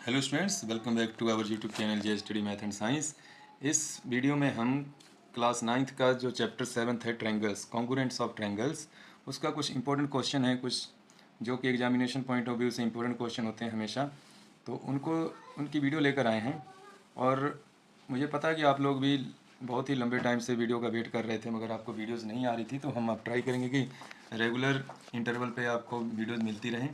Hello students, welcome back to our YouTube channel J study math and science. इस वीडियो में हम class 9th का जो चैप्टर 7th है ट्रायंगल्स, कॉन्ग्रुएंट्स ऑफ ट्रायंगल्स, उसका कुछ इंपॉर्टेंट क्वेश्चन है, कुछ जो कि एग्जामिनेशन पॉइंट ऑफ व्यू से इंपॉर्टेंट क्वेश्चन होते हैं हमेशा, तो उनकी वीडियो लेकर आए हैं। और मुझे पता है कि आप लोग भी बहुत ही लंबे टाइम से वीडियो का वेट कर रहे थे, मगर आपको वीडियोज़ नहीं आ रही थी, तो हम अब ट्राई करेंगे कि रेगुलर इंटरवल पे आपको वीडियोज़ मिलती रहें।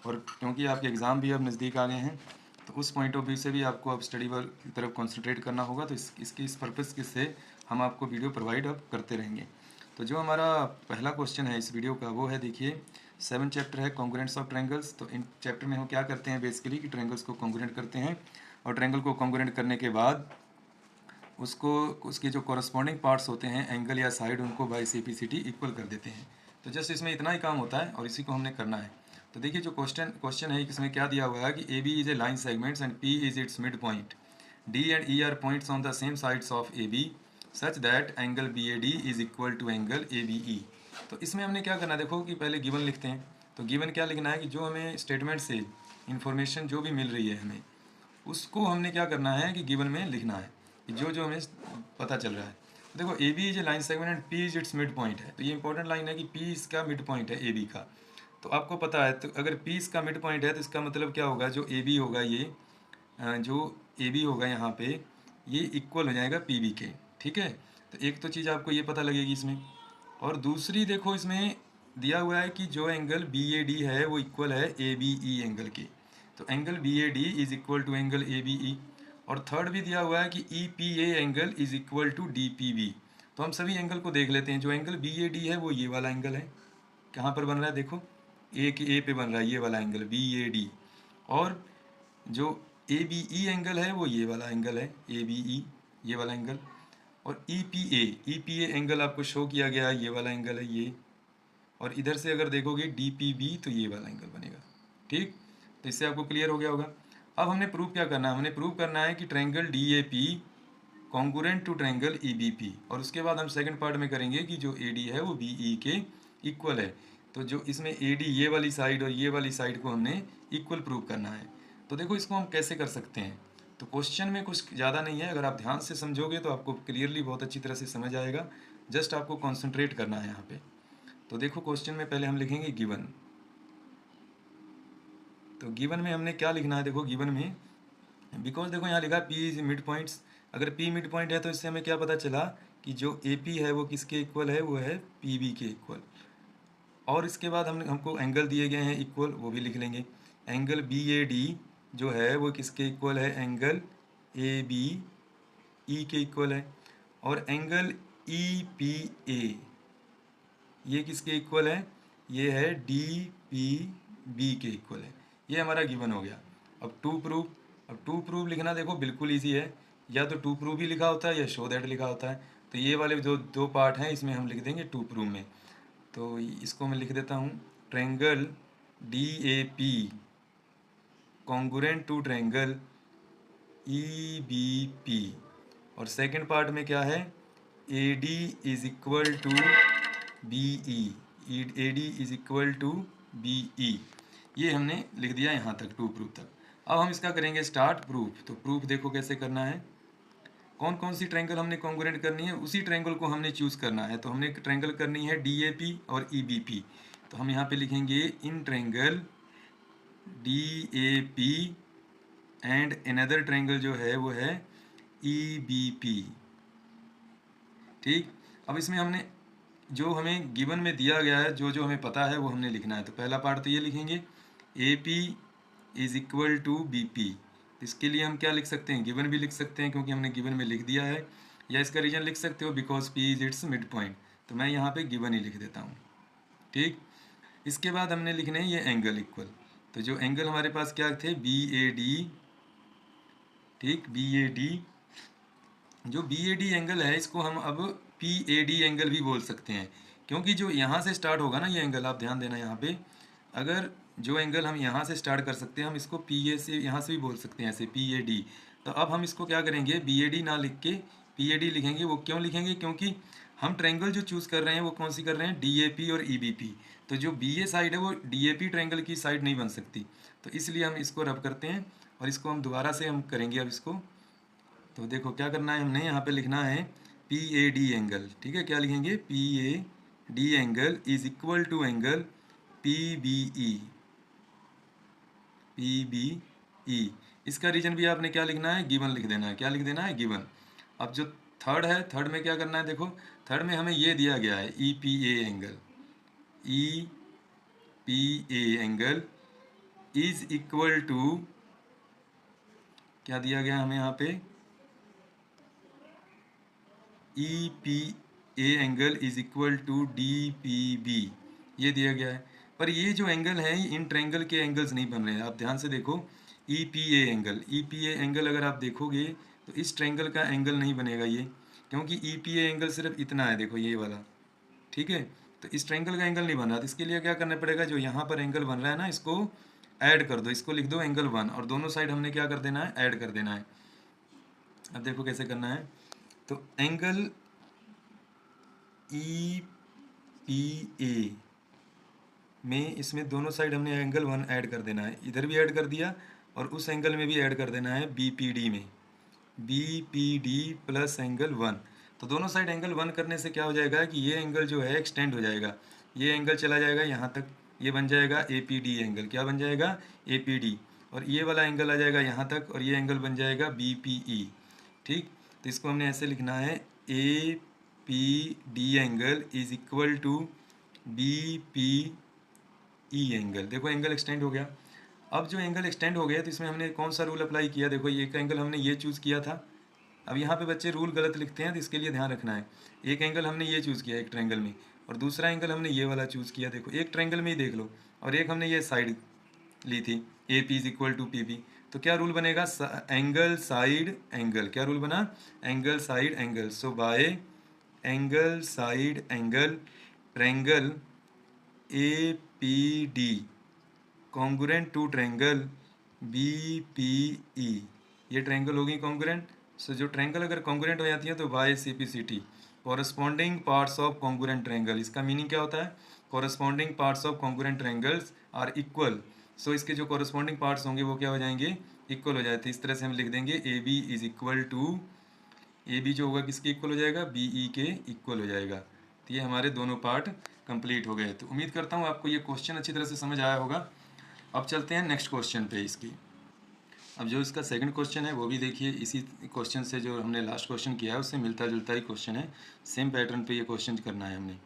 और क्योंकि आपके एग्ज़ाम भी अब नज़दीक आ गए हैं, तो उस पॉइंट ऑफ व्यू से भी आपको अब स्टडी वर्क की तरफ कंसंट्रेट करना होगा। तो इस पर्पज़ के से हम आपको वीडियो प्रोवाइड अब करते रहेंगे। तो जो हमारा पहला क्वेश्चन है इस वीडियो का, वो है, देखिए 7 चैप्टर है कॉन्ग्रुएंट्स ऑफ ट्रायंगल्स। तो इन चैप्टर में हम क्या करते हैं बेसिकली कि ट्रायंगल्स को कॉन्ग्रुएंट करते हैं, और ट्रायंगल को कॉन्ग्रुएंट करने के बाद उसको उसके जो कॉरस्पॉन्डिंग पार्ट्स होते हैं, एंगल या साइड, उनको बाई CP/CT इक्वल कर देते हैं। तो जस्ट इसमें इतना ही काम होता है और इसी को हमने करना है। तो देखिए जो क्वेश्चन है, इसमें क्या दिया हुआ है कि AB is a line segments and P is its mid point, D and E are points on the same sides of AB such that angle BAD is equal to angle ABE। तो इसमें हमने क्या करना है, देखो कि पहले given लिखते हैं। तो गिवन क्या लिखना है कि जो हमें स्टेटमेंट से इंफॉर्मेशन जो भी मिल रही है हमें, उसको हमने क्या करना है कि गिवन में लिखना है कि जो जो हमें पता चल रहा है। तो देखो AB is a line segment and P is its mid point है। तो ये इंपॉर्टेंट लाइन है कि P इसका मिड पॉइंट है AB का। तो आपको पता है, तो अगर P इसका मिड पॉइंट है तो इसका मतलब क्या होगा, जो AB होगा ये जो AB होगा यहाँ पे, ये इक्वल हो जाएगा PB के। ठीक है, तो एक तो चीज़ आपको ये पता लगेगी इसमें। और दूसरी देखो, इसमें दिया हुआ है कि जो एंगल BAD है वो इक्वल है ABE एंगल के। तो angle BAD is equal to angle ABE। और थर्ड भी दिया हुआ है कि EPA angle is equal to DPB। तो हम सभी एंगल को देख लेते हैं। जो एंगल BAD है वो ये वाला एंगल है, कहाँ पर बन रहा है, देखो A पे बन रहा है ये वाला एंगल BAD। और जो ABE एंगल है वो ये वाला एंगल है ABE, ये वाला एंगल। और EPA एंगल आपको शो किया गया है, ये वाला एंगल है ये। और इधर से अगर देखोगे DPB तो ये वाला एंगल बनेगा। ठीक, तो इससे आपको क्लियर हो गया होगा। अब हमने प्रूव क्या करना है, हमने प्रूव करना है कि triangle DAP congruent to triangle EBP। और उसके बाद हम सेकंड पार्ट में करेंगे कि जो AD है वो BE के इक्वल है। तो जो इसमें AD ये वाली साइड और ये वाली साइड को हमने इक्वल प्रूव करना है। तो देखो इसको हम कैसे कर सकते हैं। तो क्वेश्चन में कुछ ज़्यादा नहीं है, अगर आप ध्यान से समझोगे तो आपको क्लियरली बहुत अच्छी तरह से समझ आएगा। जस्ट आपको कॉन्सेंट्रेट करना है यहाँ पे। तो देखो क्वेश्चन में पहले हम लिखेंगे गिवन। तो गिवन में हमने क्या लिखना है, देखो गिवन में, बिकॉज देखो यहाँ लिखा P इज मिड पॉइंट्स। अगर P मिड पॉइंट है तो इससे हमें क्या पता चला कि जो AP है वो किसके इक्वल है, वो है PB के इक्वल। और इसके बाद हमको एंगल दिए गए हैं इक्वल, वो भी लिख लेंगे। एंगल BAD जो है वो किसके इक्वल है, एंगल ABE के इक्वल है। और एंगल EPA ये किसके इक्वल है, ये है DPB के इक्वल है। ये हमारा गिवन हो गया। अब टू प्रूव लिखना देखो बिल्कुल ईजी है। या तो टू प्रूव ही लिखा होता है या शो दैट लिखा होता है। तो ये वाले जो दो पार्ट हैं इसमें हम लिख देंगे टू प्रूव में। तो इसको मैं लिख देता हूँ, triangle DAP congruent to triangle EBP। और सेकंड पार्ट में क्या है, AD is equal to BE, AD is equal to BE। ये हमने लिख दिया यहाँ तक, टू प्रूफ तक। अब हम इसका करेंगे स्टार्ट प्रूफ। तो प्रूफ देखो कैसे करना है, कौन कौन सी ट्रायंगल हमने कॉन्ग्रुएंट करनी है, उसी ट्रायंगल को हमने चूज़ करना है। तो हमने ट्रायंगल करनी है DAP और EBP। तो हम यहाँ पे लिखेंगे in triangle DAP and another triangle जो है वो है EBP। ठीक, अब इसमें हमने जो हमें गिवन में दिया गया है, जो जो हमें पता है वो हमने लिखना है। तो पहला पार्ट तो ये लिखेंगे, AP is equal to BP। इसके लिए हम क्या लिख सकते हैं, गिवन भी लिख सकते हैं क्योंकि हमने गिवन में लिख दिया है, या इसका रीजन लिख सकते हो because P is its mid point. तो मैं यहाँ पे गिवन ही लिख देता हूँ। ठीक, इसके बाद हमने लिखने हैं ये एंगल इक्वल। तो जो एंगल हमारे पास क्या थे, BAD। ठीक, BAD, जो BAD एंगल है इसको हम अब PAD एंगल भी बोल सकते हैं, क्योंकि जो यहाँ से स्टार्ट होगा ना ये एंगल, आप ध्यान देना यहाँ पे, अगर जो एंगल हम यहाँ से स्टार्ट कर सकते हैं हम इसको PA से, यहाँ से भी बोल सकते हैं ऐसे PAD। तो अब हम इसको क्या करेंगे, BAD ना लिख के PAD लिखेंगे। वो क्यों लिखेंगे, क्योंकि हम ट्रायंगल जो चूज़ कर रहे हैं वो कौन सी कर रहे हैं, DAP और EBP। तो जो BA साइड है वो DAP ट्रायंगल की साइड नहीं बन सकती, तो इसलिए हम इसको रब करते हैं और इसको हम दोबारा से हम करेंगे अब इसको। तो देखो क्या करना है, हमने यहाँ पे लिखना है पी ए डी एंगल, ठीक है। क्या लिखेंगे, P A D angle is equal to angle P B E, P B E. इसका रीजन भी आपने क्या लिखना है, गिवन लिख देना है। क्या लिख देना है, गिवन। अब जो थर्ड है, थर्ड में क्या करना है, देखो थर्ड में हमें ये दिया गया है E P A angle, E P A angle is equal to, क्या दिया गया हमें यहाँ पे, E P A angle is equal to D P B, ये दिया गया है। पर ये जो एंगल है इन ट्रायंगल के एंगल्स नहीं बन रहे हैं। आप ध्यान से देखो, ई P A angle, E P A angle अगर आप देखोगे तो इस ट्रायंगल का एंगल नहीं बनेगा ये, क्योंकि ई पी ए एंगल सिर्फ इतना है, देखो ये वाला, ठीक है। तो इस ट्रायंगल का एंगल नहीं बन रहा, तो इसके लिए क्या करना पड़ेगा, जो यहाँ पर एंगल बन रहा है ना, इसको ऐड कर दो, इसको लिख दो एंगल 1, और दोनों साइड हमने क्या कर देना है, ऐड कर देना है। अब देखो कैसे करना है, तो एंगल ई पी ए में इसमें दोनों साइड हमने एंगल 1 ऐड कर देना है, इधर भी ऐड कर दिया और उस एंगल में भी ऐड कर देना है बी पी डी में, B P D plus angle 1। तो दोनों साइड एंगल 1 करने से क्या हो जाएगा कि ये एंगल जो है एक्सटेंड हो जाएगा, ये एंगल चला जाएगा यहाँ तक, ये बन जाएगा ए पी डी एंगल। क्या बन जाएगा, ए पी डी। और ये वाला एंगल आ जाएगा यहाँ तक और ये एंगल बन जाएगा बी पी ई, ठीक। तो इसको हमने ऐसे लिखना है, A P D angle is equal to B P E angle. देखो एंगल एक्सटेंड हो गया। अब जो एंगल एक्सटेंड हो गया तो इसमें हमने कौन सा रूल अप्लाई किया, देखो ये एंगल हमने ये चूज़ किया था। अब यहाँ पे बच्चे रूल गलत लिखते हैं, तो इसके लिए ध्यान रखना है। एक एंगल हमने ये चूज़ किया एक ट्रायंगल में, और दूसरा एंगल हमने ये वाला चूज़ किया। देखो एक ट्रायंगल में ही देख लो, और एक हमने ये साइड ली थी, A P is equal to P B. तो क्या रूल बनेगा, एंगल साइड एंगल। क्या रूल बना, angle side angle. So by angle side angle triangle A P D congruent to triangle B P E, ये triangle होगी congruent. सो जो triangle अगर congruent हो जाती है तो by C P C T, corresponding parts of congruent triangle. इसका meaning क्या होता है, corresponding parts of congruent triangles are equal. So इसके जो कॉरस्पॉन्डिंग पार्ट्स होंगे वो क्या हो जाएंगे, इक्वल हो जाते हैं। इस तरह से हम लिख देंगे A B is equal to, A B जो होगा किसके इक्वल हो जाएगा, बी ई के इक्वल हो जाएगा। तो ये हमारे दोनों पार्ट कंप्लीट हो गए। तो उम्मीद करता हूँ आपको ये क्वेश्चन अच्छी तरह से समझ आया होगा। अब चलते हैं नेक्स्ट क्वेश्चन पे इसकी। अब जो इसका सेकंड क्वेश्चन है वो भी देखिए इसी क्वेश्चन से, जो हमने लास्ट क्वेश्चन किया है उससे मिलता जुलता ही क्वेश्चन है, सेम पैटर्न पे ये क्वेश्चन करना है हमने।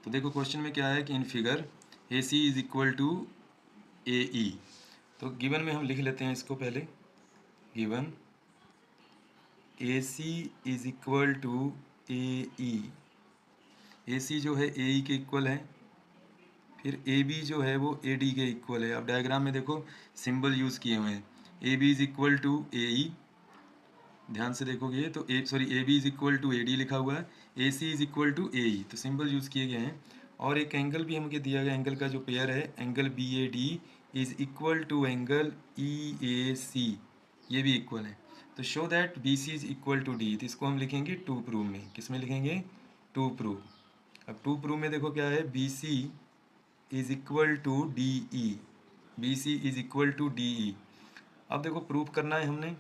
तो देखो क्वेश्चन में क्या है कि in figure A C is equal to A E. तो गिवन में हम लिख लेते हैं इसको पहले, given A C is equal to A E. A C जो है ए ई के इक्वल है, फिर ए बी जो है वो ए डी के इक्वल है। अब डायग्राम में देखो सिंबल यूज़ किए हुए हैं, A B is equal to A E, ध्यान से देखोगे तो A B is equal to A D लिखा हुआ है, A C is equal to A E, तो सिंबल यूज़ किए गए हैं। और एक एंगल भी हमको दिया गया, एंगल का जो पेयर है angle B A D is equal to angle E A C, ये भी इक्वल है। तो show that B C is equal to D, तो इसको हम लिखेंगे टू प्रूव में। किस में लिखेंगे, टू प्रूव। अब टू प्रूव में देखो क्या है, B C is equal to D E, B C is equal to D E. अब देखो प्रूव करना है हमने,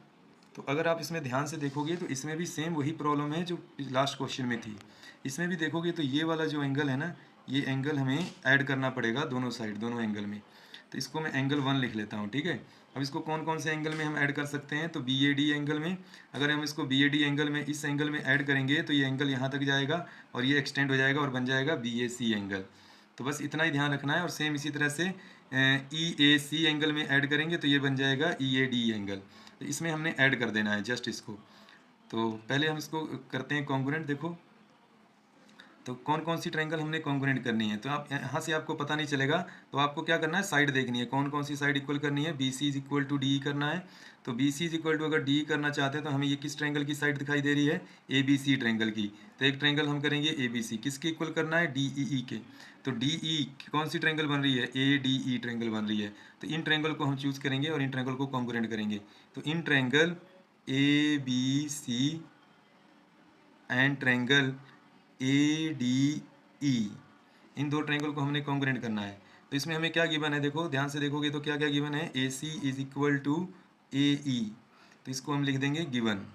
तो अगर आप इसमें ध्यान से देखोगे तो इसमें भी सेम वही प्रॉब्लम है जो लास्ट क्वेश्चन में थी। इसमें भी देखोगे तो ये वाला जो एंगल है ना, ये एंगल हमें ऐड करना पड़ेगा दोनों साइड, दोनों एंगल में। तो इसको मैं एंगल 1 लिख लेता हूँ, ठीक है। अब इसको कौन कौन से एंगल में हम ऐड कर सकते हैं, तो बी ए डी एंगल में। अगर हम इसको बी ए डी एंगल में, इस एंगल में ऐड करेंगे तो ये एंगल यहाँ तक जाएगा और ये एक्सटेंड हो जाएगा और बन जाएगा बी ए सी एंगल। तो बस इतना ही ध्यान रखना है। और सेम इसी तरह से ई ए सी एंगल में ऐड करेंगे तो ये बन जाएगा ई ए डी एंगल। तो इसमें हमने ऐड कर देना है जस्ट इसको। तो पहले हम इसको करते हैं कॉन्ग्रुएंट। देखो तो कौन कौन सी ट्रायंगल हमने कॉन्ग्रुएंट करनी है, तो आप यहाँ से आपको पता नहीं चलेगा, तो आपको क्या करना है, साइड देखनी है, कौन कौन सी साइड इक्वल करनी है। B C is equal to D करना है। तो B C is equal to अगर डी करना चाहते हैं तो हमें ये किस ट्रायंगल की साइड दिखाई दे रही है, ए बी सी ट्रायंगल की। तो एक ट्रायंगल हम करेंगे ए बी सी, किसके इक्वल करना है, डी ई ई के। तो डी ई कौन सी ट्रायंगल बन रही है, ए डी ई ट्रायंगल बन रही है। तो इन ट्रायंगल को हम चूज़ करेंगे और इन ट्रायंगल को कॉन्ग्रुएंट करेंगे। तो in triangle A B C and triangle A D E, इन दो ट्रायंगल को हमने कॉन्ग्रुएंट करना है। तो इसमें हमें क्या गिवन है, देखो ध्यान से देखोगे तो क्या क्या गिवन है, A C is equal to DAE, तो इसको हम लिख देंगे गिवन।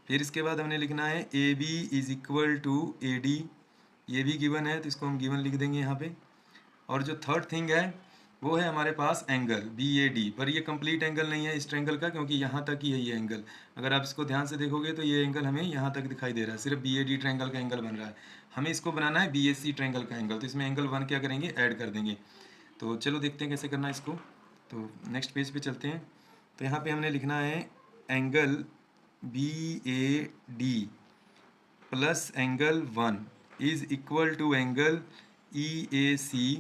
फिर इसके बाद हमने लिखना है AB is equal to AD, ये भी गिवन है तो इसको हम गिवन लिख देंगे यहाँ पे। और जो थर्ड थिंग है वो है हमारे पास एंगल BAD, पर ये कंप्लीट एंगल नहीं है इस ट्रायंगल का, क्योंकि यहाँ तक ही है ये एंगल। अगर आप इसको ध्यान से देखोगे तो ये एंगल हमें यहाँ तक दिखाई दे रहा है, सिर्फ BAD ट्रायंगल का एंगल बन रहा है। हमें इसको बनाना है BAC ट्रायंगल का एंगल, तो इसमें एंगल 1 क्या करेंगे, ऐड कर देंगे। तो चलो देखते हैं कैसे करना है इसको। तो नेक्स्ट पेज पे चलते हैं। तो यहाँ पे हमने लिखना है angle BAD plus angle 1 is equal to angle EAC,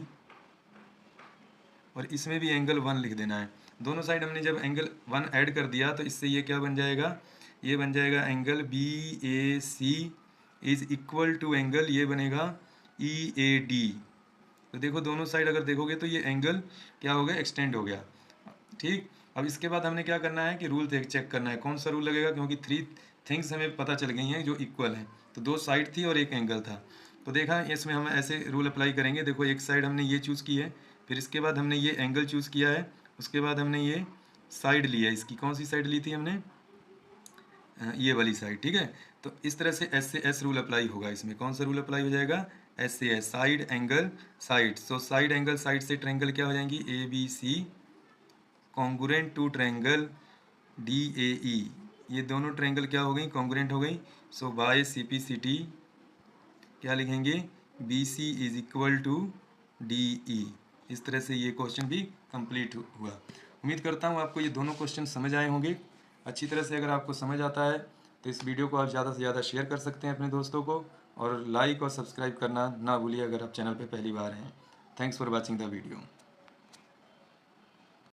और इसमें भी एंगल 1 लिख देना है। दोनों साइड हमने जब एंगल 1 ऐड कर दिया तो इससे ये क्या बन जाएगा, ये बन जाएगा angle BAC is equal to angle, ये बनेगा EAD। तो देखो दोनों साइड अगर देखोगे तो ये एंगल क्या हो गया, एक्सटेंड हो गया। ठीक, अब इसके बाद हमने क्या करना है कि रूल चेक करना है, कौन सा रूल लगेगा, क्योंकि 3 थिंग्स हमें पता चल गई हैं जो इक्वल हैं। तो 2 साइड थी और एक एंगल था, तो देखा इसमें हम ऐसे रूल अप्लाई करेंगे। देखो एक साइड हमने ये चूज़ की है, फिर इसके बाद हमने ये एंगल चूज़ किया है, उसके बाद हमने ये साइड लिया है। इसकी कौन सी साइड ली थी हमने, ये वाली साइड। ठीक है, तो इस तरह से S से S रूल अप्लाई होगा। इसमें कौन सा रूल अप्लाई हो जाएगा, S से S, side angle side. So side angle side से ट्रायंगल क्या हो जाएंगी, ABC congruent to triangle DAE, ये दोनों ट्रायंगल क्या हो गई, कॉन्ग्रुएंट हो गई। सो बाय CPCT क्या लिखेंगे, BC is equal to DE। इस तरह से ये क्वेश्चन भी कंप्लीट हुआ। उम्मीद करता हूँ आपको ये दोनों क्वेश्चन समझ आए होंगे अच्छी तरह से। अगर आपको समझ आता है तो इस वीडियो को आप ज़्यादा से ज़्यादा शेयर कर सकते हैं अपने दोस्तों को, और लाइक और सब्सक्राइब करना ना भूलिए अगर आप चैनल पे पहली बार हैं। Thanks for watching the video.